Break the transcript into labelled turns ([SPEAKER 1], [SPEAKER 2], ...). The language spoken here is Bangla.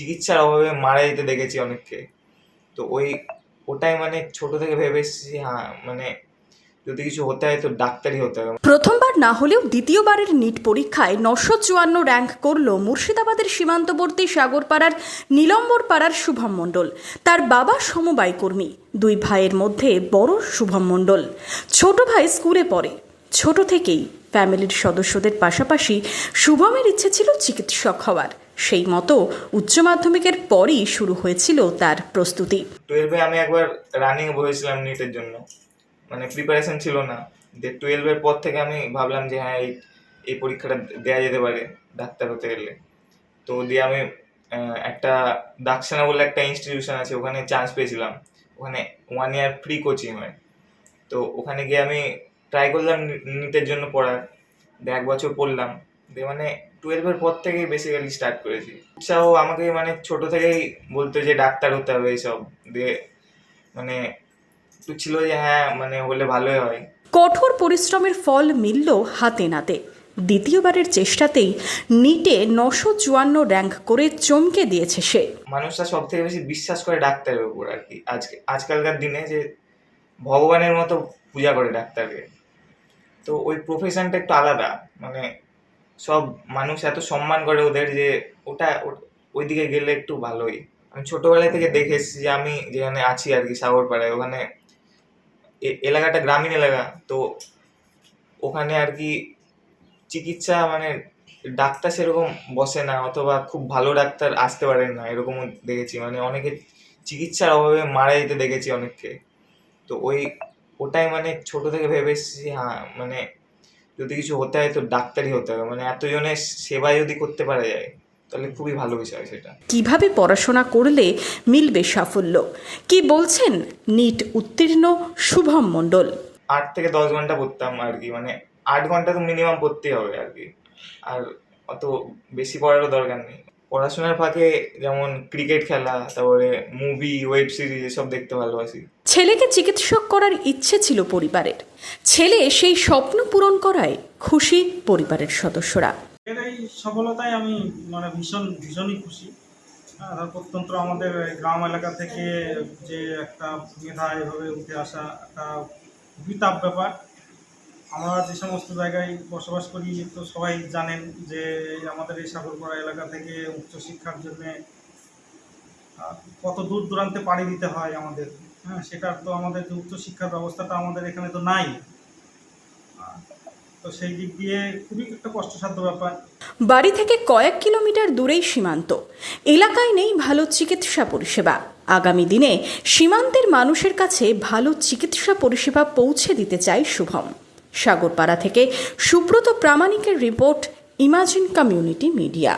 [SPEAKER 1] চিকিৎসার অভাবে মারা যেতে দেখেছি অনেককে। তো ওটাই মানে ছোট থেকে ভেবে এসেছি, হ্যাঁ মানে যদি কিছু হতে হয় তো ডাক্তারই হতে হবে।
[SPEAKER 2] প্রথমবার না হলেও দ্বিতীয়বারের নিট পরীক্ষায় 954 র্যাঙ্ক করল মুর্শিদাবাদের সীমান্তবর্তী সাগরপাড়ার নীলম্বরপাড়ার শুভম মণ্ডল। তার বাবা সমবায় কর্মী, দুই ভাইয়ের মধ্যে বড় শুভম মণ্ডল। ছোট ভাই স্কুলে পড়ে। ছোট থেকেই ফ্যামিলির সদস্যদের পাশাপাশি শুভমের ইচ্ছে ছিল চিকিৎসক হওয়ার। সেই মতো উচ্চ মাধ্যমিকের পরই শুরু হয়েছিল তার প্রস্তুতি।
[SPEAKER 1] 12-এ আমি একবার রানিং বসেছিলাম নিটের জন্য, মানে প্রিপারেশন ছিল না। 12-এর পর থেকে আমি ভাবলাম যে হ্যাঁ এই পরীক্ষাটা দেওয়া যেতে পারে ডাক্তার হতে গেলে। তো দিয়ে আমি একটা দাক্ষানা বলে একটা ইনস্টিটিউশন আছে, ওখানে চান্স পেয়েছিলাম। ওখানে 1 ইয়ার ফ্রি কোচিং হয়। তো ওখানে গিয়ে আমি ট্রাই করলাম নিটের জন্য পড়ার। 1 বছর পড়লাম। দিয়ে মানে 12-এর পর থেকেই বেসিক্যালি স্টার্ট করেছি। উৎসাহ আমাকে মানে ছোট থেকেই বলতো যে ডাক্তার হতে হবে এইসব। দিয়ে মানে একটু ছিল যে হ্যাঁ মানে হলে ভালোই হয়।
[SPEAKER 2] কঠোর পরিশ্রমের ফল মিলল হাতে নাতে। দ্বিতীয়বারের চেষ্টাতেই নিটে 954 র্যাঙ্ক করে চমকে দিয়েছে সে।
[SPEAKER 1] মানুষরা সব থেকে বেশি বিশ্বাস করে ডাক্তারের উপর আর কি। আজকালকার দিনে যে ভগবানের মতো পূজা করে ডাক্তারকে। তো ওই প্রফেশনটা একটু আলাদা, মানে সব মানুষ এত সম্মান করে ওদের যে ওইদিকে গেলে একটু ভালোই। আমি ছোটবেলা থেকে দেখে এসেছি যে আমি যেখানে আছি আর কি সাগরপাড়ায়, ওখানে এলাকাটা গ্রামীণ এলাকা। তো ওখানে আর কি চিকিৎসা মানে ডাক্তার সেরকম বসে না, অথবা খুব ভালো ডাক্তার আসতে পারেন না, এরকমও দেখেছি। মানে অনেকে চিকিৎসার অভাবে মারা যেতে দেখেছি অনেককে। তো ওটাই মানে ছোট থেকে ভেবে এসেছি, হ্যাঁ মানে যদি কিছু হতে হয় তো ডাক্তারই হতে হবে। মানে এতজনের সেবা যদি করতে পারা যায় তাহলে খুবই ভালো বিষয় সেটা।
[SPEAKER 2] কিভাবে পড়াশোনা করলে মিলবে সাফল্য, কি বলছেন নিট উত্তীর্ণ শুভম মণ্ডল।
[SPEAKER 1] 8 থেকে 10 ঘন্টা পড়তাম আর কি, মানে 8 ঘন্টা তো মিনিমাম পড়তেই হবে আর কি। আর অত বেশি পড়ারও দরকার নেই। পড়াশোনার ফাঁকে যেমন ক্রিকেট খেলা, তারপরে মুভি, ওয়েব সিরিজ এসব দেখতে ভালোবাসি।
[SPEAKER 2] ছেলেকে চিকিৎসক করার ইচ্ছে ছিল পরিবারের। ছেলে সেই স্বপ্ন পূরণ করায় খুশি পরিবারের সদস্যরা।
[SPEAKER 3] এর এই সফলতায় আমি মানে ভীষণই খুশি। আর প্রত্যন্ত আমাদের গ্রাম এলাকা থেকে যে একটা মেধা এভাবে উঠে আসা একটা খুবই টাফ ব্যাপার। আমরা যে সমস্ত জায়গায় বসবাস করি তো সবাই জানেন যে আমাদের এই সাগরপাড়া এলাকা থেকে উচ্চশিক্ষার জন্যে কত দূর দূরান্তে পাড়ি দিতে হয় আমাদের। হ্যাঁ, সেটার তো আমাদের যে উচ্চশিক্ষার ব্যবস্থাটা আমাদের এখানে তো নাই। তো সেই দিক দিয়ে খুবই একটা কষ্টসাধ্য ব্যাপার।
[SPEAKER 2] বাড়ি থেকে কয়েক কিলোমিটার দূরেই সীমান্ত এলাকায় নেই ভালো চিকিৎসা পরিষেবা। আগামী দিনে সীমান্তের মানুষের কাছে ভালো চিকিৎসা পরিষেবা পৌঁছে দিতে চায় শুভম। সাগরপাড়া থেকে সুব্রত প্রামাণিকের রিপোর্ট, ইমাজিন কমিউনিটি মিডিয়া।